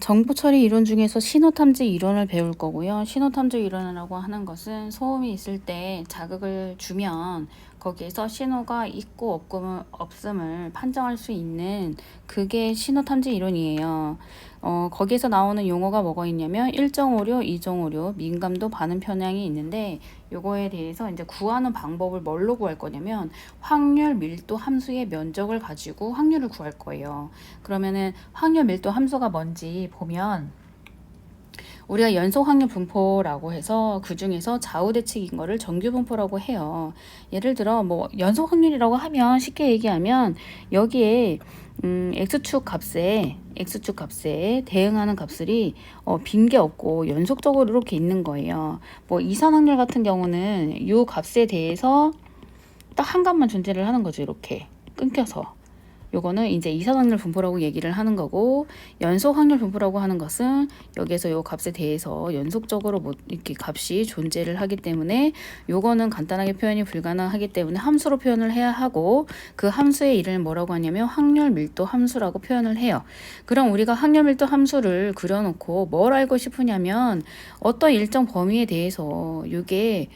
정보 처리 이론 중에서 신호탐지 이론을 배울 거고요. 신호탐지 이론이라고 하는 것은 소음이 있을 때 자극을 주면 거기에서 신호가 있고 없음을 판정할 수 있는 그게 신호탐지 이론이에요. 거기에서 나오는 용어가 뭐가 있냐면 일정 오류, 이정 오류, 민감도, 반응 편향이 있는데 요거에 대해서 이제 구하는 방법을 뭘로 구할 거냐면 확률 밀도 함수의 면적을 가지고 확률을 구할 거예요. 그러면은 확률 밀도 함수가 뭔지 보면 우리가 연속 확률 분포라고 해서 그 중에서 좌우 대칭인 거를 정규 분포라고 해요. 예를 들어 뭐 연속 확률이라고 하면 쉽게 얘기하면 여기에 x축 값에 대응하는 값들이 빈 게 없고 연속적으로 이렇게 있는 거예요. 뭐 이산 확률 같은 경우는 이 값에 대해서 딱 한 값만 존재를 하는 거죠. 이렇게 끊겨서. 요거는 이제 이산 확률 분포라고 얘기를 하는 거고, 연속 확률 분포라고 하는 것은 여기에서 요 값에 대해서 연속적으로 뭐 이렇게 값이 존재를 하기 때문에 요거는 간단하게 표현이 불가능하기 때문에 함수로 표현을 해야 하고, 그 함수의 이름을 뭐라고 하냐면 확률 밀도 함수라고 표현을 해요. 그럼 우리가 확률 밀도 함수를 그려놓고 뭘 알고 싶으냐면 어떤 일정 범위에 대해서 요게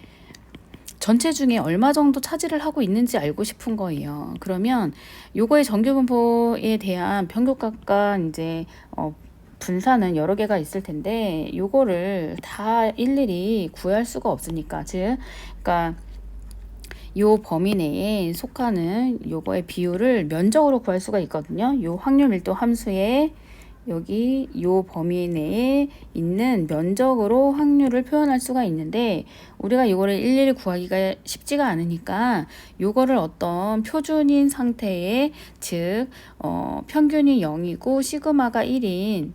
전체 중에 얼마 정도 차지를 하고 있는지 알고 싶은 거예요. 그러면 요거의 정규분포에 대한 평균값과 이제 분산은 여러 개가 있을 텐데 요거를 다 일일이 구할 수가 없으니까, 그러니까 요 범위 내에 속하는 요거의 비율을 면적으로 구할 수가 있거든요. 요 확률 밀도 함수의 여기 요 범위 내에 있는 면적으로 확률을 표현할 수가 있는데, 우리가 이거를 일일이 구하기가 쉽지가 않으니까 요거를 어떤 표준인 상태에, 즉 평균이 0이고 시그마가 1인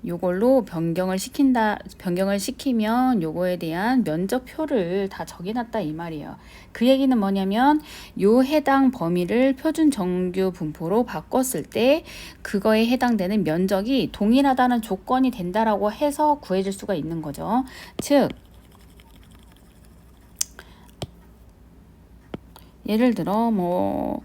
요걸로 변경을 시키면 요거에 대한 면적표를 다 적어놨다 이 말이에요. 그 얘기는 뭐냐면 요 해당 범위를 표준 정규 분포로 바꿨을 때 그거에 해당되는 면적이 동일하다는 조건이 된다라고 해서 구해줄 수가 있는 거죠. 즉 예를 들어 뭐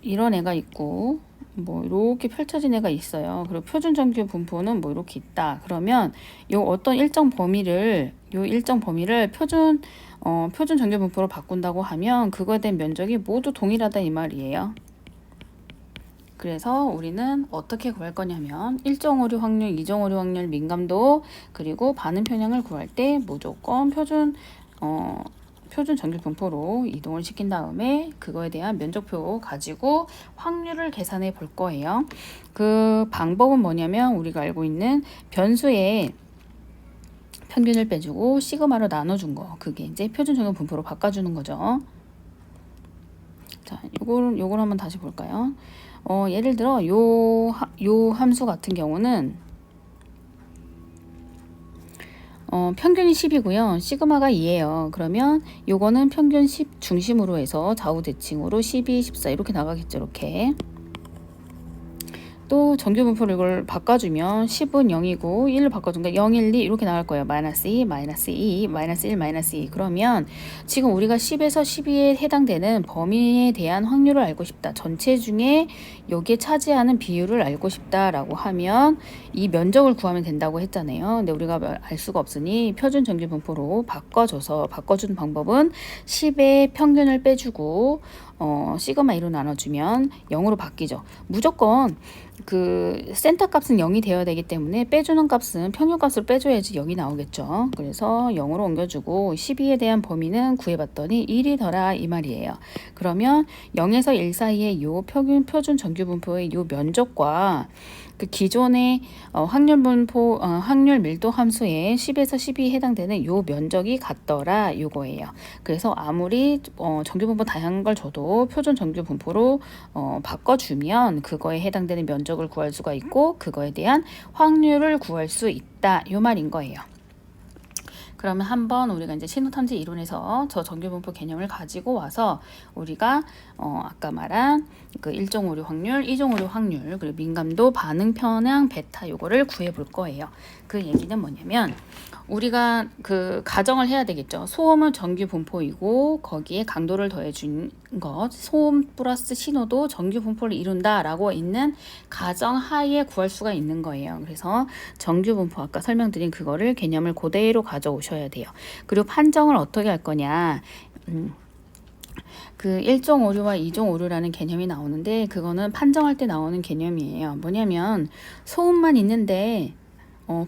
이런 애가 있고 뭐 이렇게 펼쳐진 애가 있어요. 그리고 표준 정규 분포는 뭐 이렇게 있다. 그러면 요 어떤 일정 범위를 표준 정규 분포로 바꾼다고 하면 그거에 대한 면적이 모두 동일하다 이 말이에요. 그래서 우리는 어떻게 구할 거냐면 일정 오류 확률, 이정 오류 확률, 민감도, 그리고 반응 편향을 구할 때 무조건 표준 정규 분포로 이동을 시킨 다음에 그거에 대한 면적표 가지고 확률을 계산해 볼 거예요. 그 방법은 뭐냐면 우리가 알고 있는 변수의 평균을 빼주고 시그마로 나눠준 거, 그게 이제 표준 정규 분포로 바꿔주는 거죠. 자, 요걸 한번 다시 볼까요? 예를 들어 요 함수 같은 경우는 평균이 10이고요. 시그마가 2예요. 그러면 요거는 평균 10 중심으로 해서 좌우 대칭으로 12, 14 이렇게 나가겠죠. 이렇게. 또 정규 분포를 이걸 바꿔주면 10은 0이고 1을 바꿔주니까 0, 1, 2 이렇게 나갈 거예요. 마이너스 2, 마이너스 2, 마이너스 1, 마이너스 2. 그러면 지금 우리가 10에서 12에 해당되는 범위에 대한 확률을 알고 싶다. 전체 중에 여기에 차지하는 비율을 알고 싶다라고 하면 이 면적을 구하면 된다고 했잖아요. 근데 우리가 알 수가 없으니 표준 정규 분포로 바꿔주는 방법은 10의 평균을 빼주고 시그마 2로 나눠주면 0으로 바뀌죠. 무조건 그 센터 값은 0이 되어야 되기 때문에 빼주는 값은 평균 값을 빼줘야지 0이 나오겠죠. 그래서 0으로 옮겨주고 12에 대한 범위는 구해봤더니 1이더라 이 말이에요. 그러면 0에서 1 사이의 요 표준 정규 분포의 요 면적과 그 기존의 확률 밀도 함수에 10에서 12에 해당되는 요 면적이 같더라 요거예요. 그래서 아무리 정규 분포 다양한 걸 줘도 표준 정규 분포로 바꿔주면 그거에 해당되는 면적을 구할 수가 있고 그거에 대한 확률을 구할 수 있다 요 말인 거예요. 그러면 한번 우리가 이제 신호탐지 이론에서 저 정규분포 개념을 가지고 와서 우리가 아까 말한 그 1종 오류 확률, 2종 오류 확률, 그리고 민감도, 반응 편향, 베타 요거를 구해 볼 거예요. 그 얘기는 뭐냐면 우리가 그 가정을 해야 되겠죠. 소음은 정규 분포이고 거기에 강도를 더해 준 것, 소음 플러스 신호도 정규 분포를 이룬다라고 있는 가정 하에 구할 수가 있는 거예요. 그래서 정규 분포 아까 설명드린 그거를 개념을 그대로 가져오셔야 돼요. 그리고 판정을 어떻게 할 거냐? 그 1종 오류와 2종 오류라는 개념이 나오는데 그거는 판정할 때 나오는 개념이에요. 뭐냐면 소음만 있는데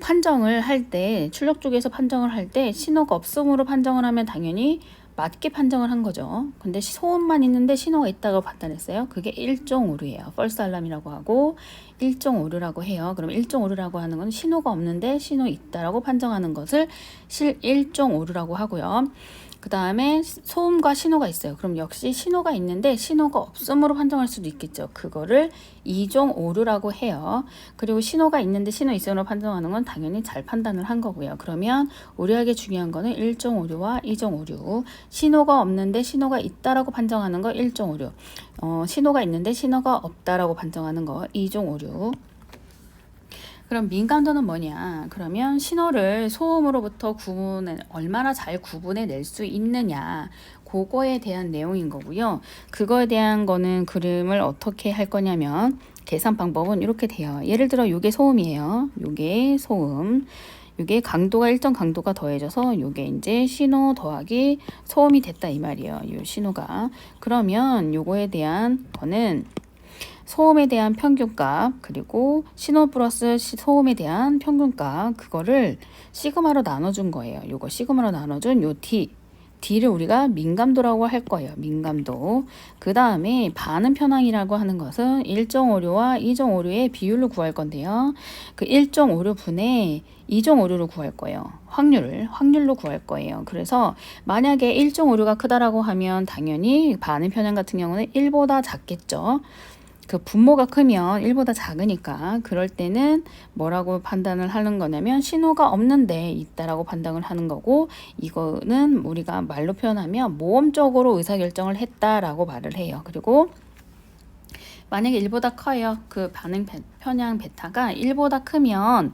판정을 할 때 출력 쪽에서 판정을 할 때 신호가 없음으로 판정을 하면 당연히 맞게 판정을 한 거죠. 근데 소음만 있는데 신호가 있다고 판단했어요. 그게 1종 오류예요. false alarm이라고 하고 1종 오류라고 해요. 그럼 1종 오류라고 하는 건 신호가 없는데 신호 있다라고 판정하는 것을 1종 오류라고 하고요. 그 다음에 소음과 신호가 있어요. 그럼 역시 신호가 있는데 신호가 없음으로 판정할 수도 있겠죠. 그거를 2종 오류라고 해요. 그리고 신호가 있는데 신호 있음으로 판정하는 건 당연히 잘 판단을 한 거고요. 그러면 우리에게 중요한 거는 1종 오류와 2종 오류. 신호가 없는데 신호가 있다라고 판정하는 거 1종 오류. 신호가 있는데 신호가 없다라고 판정하는 거 2종 오류. 그럼 민감도는 뭐냐? 그러면 신호를 소음으로부터 얼마나 잘 구분해 낼 수 있느냐? 그거에 대한 내용인 거고요. 그거에 대한 거는 그림을 어떻게 할 거냐면 계산 방법은 이렇게 돼요. 예를 들어 요게 소음이에요. 요게 소음. 요게 강도가 일정 강도가 더해져서 요게 이제 신호 더하기 소음이 됐다 이 말이에요. 요 신호가. 그러면 요거에 대한 거는 소음에 대한 평균값 그리고 신호 플러스 소음에 대한 평균값 그거를 시그마로 나눠준 거예요. 요거 시그마로 나눠준 요 D를 우리가 민감도라고 할 거예요. 민감도. 그 다음에 반응 편향이라고 하는 것은 1종 오류와 2종 오류의 비율을 구할 건데요. 그 1종 오류 분의 2종 오류를 구할 거예요. 확률로 구할 거예요. 그래서 만약에 1종 오류가 크다라고 하면 당연히 반응 편향 같은 경우는 1보다 작겠죠. 그 분모가 크면 1보다 작으니까 그럴 때는 뭐라고 판단을 하는 거냐면 신호가 없는데 있다라고 판단을 하는 거고 이거는 우리가 말로 표현하면 모험적으로 의사결정을 했다라고 말을 해요. 그리고 만약에 1보다 커요. 그 반응 편향 베타가 1보다 크면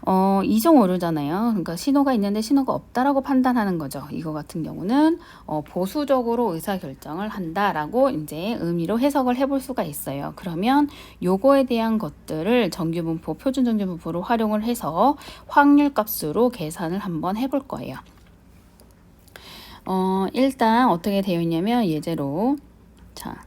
2종 오류잖아요. 그러니까 신호가 있는데 신호가 없다라고 판단하는 거죠. 이거 같은 경우는 보수적으로 의사결정을 한다라고 이제 의미로 해석을 해볼 수가 있어요. 그러면 요거에 대한 것들을 정규분포, 표준 정규분포로 활용을 해서 확률값으로 계산을 한번 해볼 거예요. 일단 어떻게 되어 있냐면 예제로 자.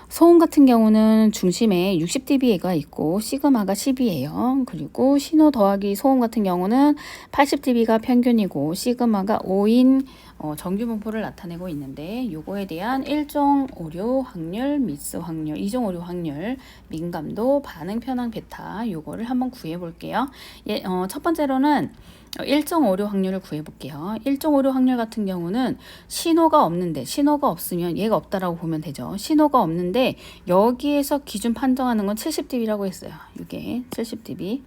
소음 같은 경우는 중심에 60dB가 있고 시그마가 10이에요. 그리고 신호 더하기 소음 같은 경우는 80dB가 평균이고 시그마가 5인 정규 분포를 나타내고 있는데 요거에 대한 1종 오류 확률, 미스 확률, 2종 오류 확률, 민감도, 반응 편향 베타 요거를 한번 구해 볼게요. 첫 번째로는 1종 오류 확률을 구해 볼게요. 1종 오류 확률 같은 경우는 신호가 없으면 얘가 없다라고 보면 되죠. 신호가 없는데 여기에서 기준 판정하는 건 70dB라고 했어요. 이게 70dB.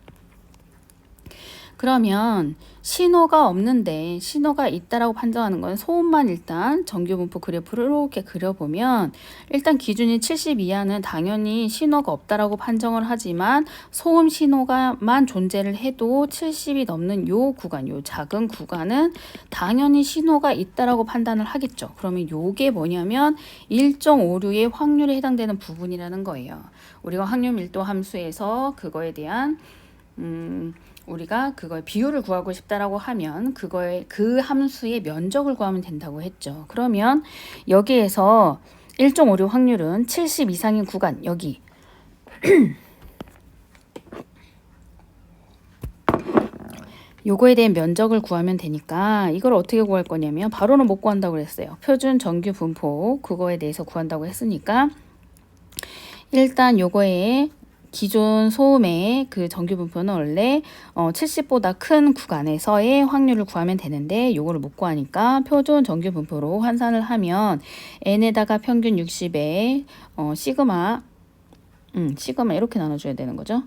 그러면 신호가 없는데 신호가 있다라고 판정하는 건 소음만 일단 정규분포 그래프를 이렇게 그려보면 일단 기준이 70 이하는 당연히 신호가 없다라고 판정을 하지만 소음 신호가만 존재를 해도 70이 넘는 요 구간, 요 작은 구간은 당연히 신호가 있다라고 판단을 하겠죠. 그러면 요게 뭐냐면 1.56의 확률에 해당되는 부분이라는 거예요. 우리가 확률 밀도 함수에서 그거에 대한 우리가 그거의 비율을 구하고 싶다라고 하면 그 함수의 면적을 구하면 된다고 했죠. 그러면 여기에서 1.56 확률은 70 이상인 구간 여기 요거에 대한 면적을 구하면 되니까 이걸 어떻게 구할 거냐면 바로는 못 구한다고 그랬어요. 표준 정규 분포 그거에 대해서 구한다고 했으니까 일단 요거에 기존 소음의 그 정규 분포는 원래 70보다 큰 구간에서의 확률을 구하면 되는데 요거를 못 구하니까 표준 정규 분포로 환산을 하면 n에다가 평균 60에 시그마 이렇게 나눠줘야 되는 거죠.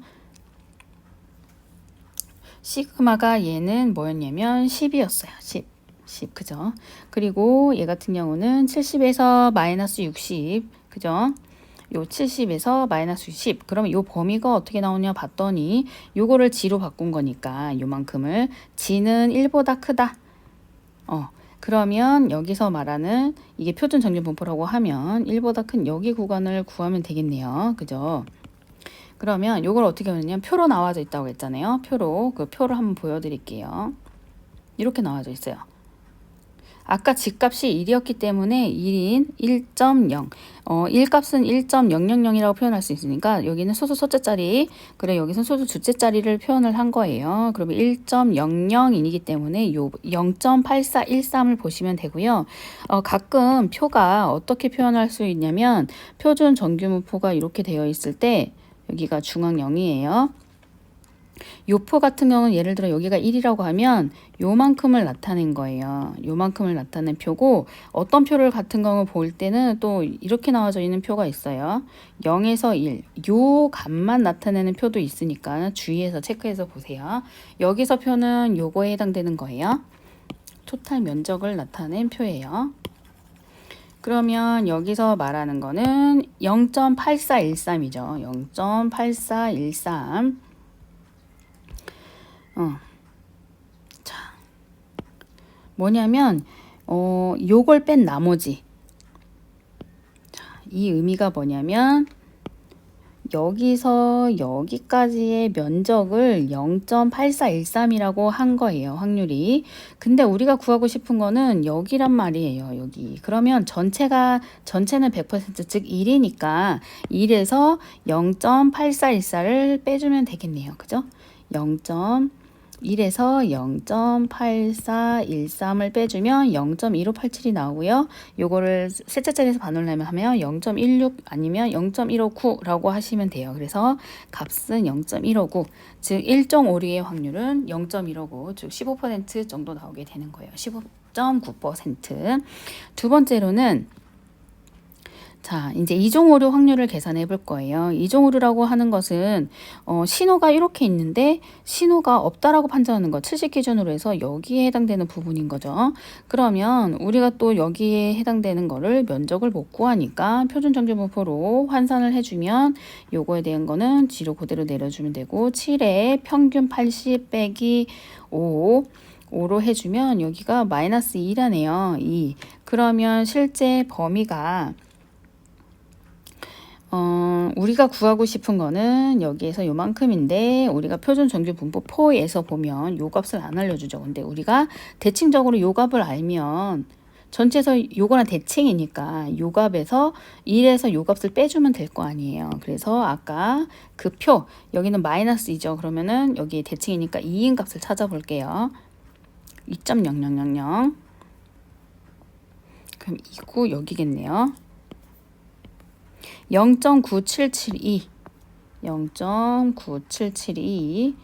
시그마가 얘는 뭐였냐면 10이었어요. 10, 그죠? 그리고 얘 같은 경우는 70에서 마이너스 60, 그죠? 요 70에서 마이너스 60. 그러면 요 범위가 어떻게 나오냐 봤더니 요거를 G로 바꾼 거니까 요만큼을 G는 1보다 크다. 그러면 여기서 말하는 이게 표준 정규 분포라고 하면 1보다 큰 여기 구간을 구하면 되겠네요. 그죠? 그러면 요걸 어떻게 하냐면 표로 나와져 있다고 했잖아요. 표로. 그 표를 한번 보여드릴게요. 이렇게 나와져 있어요. 아까 G값이 1이었기 때문에 1인 1.0 1값은 1.000이라고 표현할 수 있으니까 여기는 소수 소째 자리, 그래 여기서는 소수 주째 자리를 표현을 한 거예요. 그러면 1.00이기 때문에 요 0.8413을 보시면 되고요. 가끔 표가 어떻게 표현할 수 있냐면 표준 정규분포가 이렇게 되어 있을 때 여기가 중앙 0이에요. 요표 같은 경우는 예를 들어 여기가 1이라고 하면 요만큼을 나타낸 거예요. 요만큼을 나타낸 표고, 어떤 표를 같은 경우 볼 때는 또 이렇게 나와져 있는 표가 있어요. 0에서 1, 요 값만 나타내는 표도 있으니까 주의해서 체크해서 보세요. 여기서 표는 요거에 해당되는 거예요. 토탈 면적을 나타낸 표예요. 그러면 여기서 말하는 거는 0.8413이죠. 0.8413. 자, 뭐냐면 요걸 뺀 나머지, 자, 이 의미가 뭐냐면 여기서 여기까지의 면적을 0.8413이라고 한 거예요. 확률이. 근데 우리가 구하고 싶은 거는 여기란 말이에요. 여기. 그러면 전체는 100%, 즉 1이니까 1에서 0.8414를 빼주면 되겠네요. 그죠? 1에서 0.8413을 빼주면 0.1587이 나오고요. 요거를 셋째 자리에서 반올림을 하면 0.16 아니면 0.159라고 하시면 돼요. 그래서 값은 0.159, 즉 1.56의 확률은 0.159, 즉 15% 정도 나오게 되는 거예요. 15.9%. 두 번째로는 자, 이제 이종오류 확률을 계산해 볼 거예요. 이종오류라고 하는 것은 신호가 이렇게 있는데 신호가 없다라고 판정하는 거, 70 기준으로 해서 여기에 해당되는 부분인 거죠. 그러면 우리가 또 여기에 해당되는 거를 면적을 못 구하니까 표준 정규 분포로 환산을 해주면 요거에 대한 거는 G로 그대로 내려주면 되고, 7에 평균 80 빼기 5로 해주면 여기가 마이너스 2라네요. 2. 그러면 실제 범위가 우리가 구하고 싶은 거는 여기에서 요만큼인데, 우리가 표준 정규 분포 포에서 보면 요 값을 안 알려주죠. 근데 우리가 대칭적으로 요 값을 알면 전체에서 요거랑 대칭이니까 요 값에서 1에서 요 값을 빼주면 될 거 아니에요. 그래서 아까 그 표, 여기는 마이너스 2죠. 그러면은 여기 대칭이니까 2인 값을 찾아볼게요. 2.0000. 그럼 2구 여기겠네요. 0.9772. 0.9772.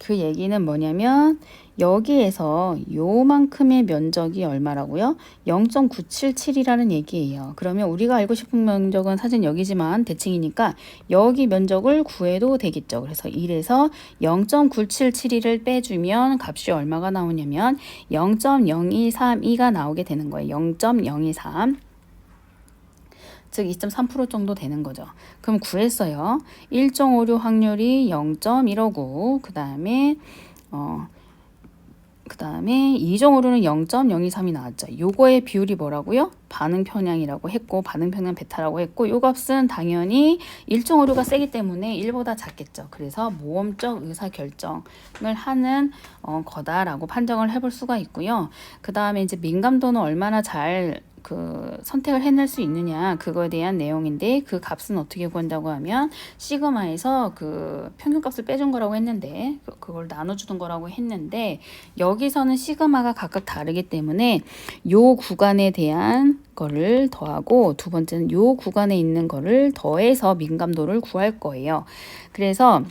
그 얘기는 뭐냐면 여기에서 요만큼의 면적이 얼마라고요? 0.977이라는 얘기예요. 그러면 우리가 알고 싶은 면적은 사실 여기지만 대칭이니까 여기 면적을 구해도 되겠죠. 그래서 1에서 0.9772를 빼주면 값이 얼마가 나오냐면 0.0232가 나오게 되는 거예요. 0.023. 즉 2.3% 정도 되는 거죠. 그럼 구했어요. 1.56 확률이 0.159, 그 다음에 2.56는 0.023이 나왔죠. 요거의 비율이 뭐라고요? 반응 편향이라고 했고, 반응 편향 베타라고 했고, 요 값은 당연히 1.56가 세기 때문에 1보다 작겠죠. 그래서 모험적 의사 결정을 하는 거다라고 판정을 해볼 수가 있고요. 그 다음에 이제 민감도는 얼마나 잘 선택을 해낼 수 있느냐, 그거에 대한 내용인데, 그 값은 어떻게 구한다고 하면 시그마에서 그 평균값을 빼준 거라고 했는데, 그걸 나눠주는 거라고 했는데, 여기서는 시그마가 각각 다르기 때문에 요 구간에 대한 거를 더하고, 두 번째는 요 구간에 있는 거를 더해서 민감도를 구할 거예요. 그래서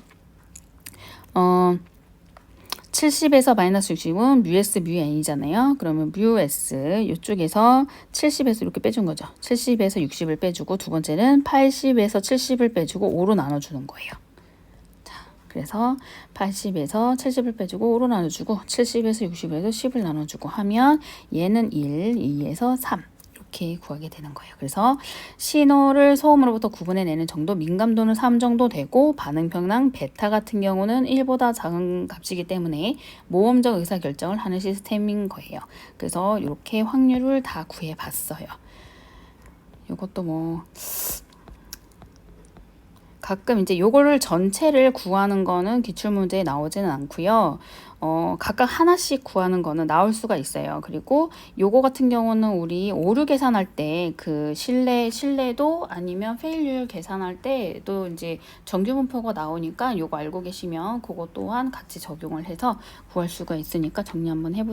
70에서 마이너스 60은 뮤S 뮤N이잖아요. 그러면 뮤S 이쪽에서 70에서 이렇게 빼준 거죠. 70에서 60을 빼주고, 두 번째는 80에서 70을 빼주고 5로 나눠주는 거예요. 자, 그래서 80에서 70을 빼주고 5로 나눠주고 70에서 60에서 10을 나눠주고 하면 얘는 1, 2에서 3 이렇게 구하게 되는 거예요. 그래서 신호를 소음으로부터 구분해내는 정도, 민감도는 3 정도 되고 반응평량 베타 같은 경우는 1보다 작은 값이기 때문에 모험적 의사결정을 하는 시스템인 거예요. 그래서 이렇게 확률을 다 구해봤어요. 이것도 뭐 가끔 이제 요거를 전체를 구하는 거는 기출문제에 나오지는 않고요. 각각 하나씩 구하는 거는 나올 수가 있어요. 그리고 요거 같은 경우는 우리 오류 계산할 때 그 신뢰도 아니면 페일률 계산할 때도 이제 정규 분포가 나오니까 요거 알고 계시면 그거 또한 같이 적용을 해서 구할 수가 있으니까 정리 한번 해보세요.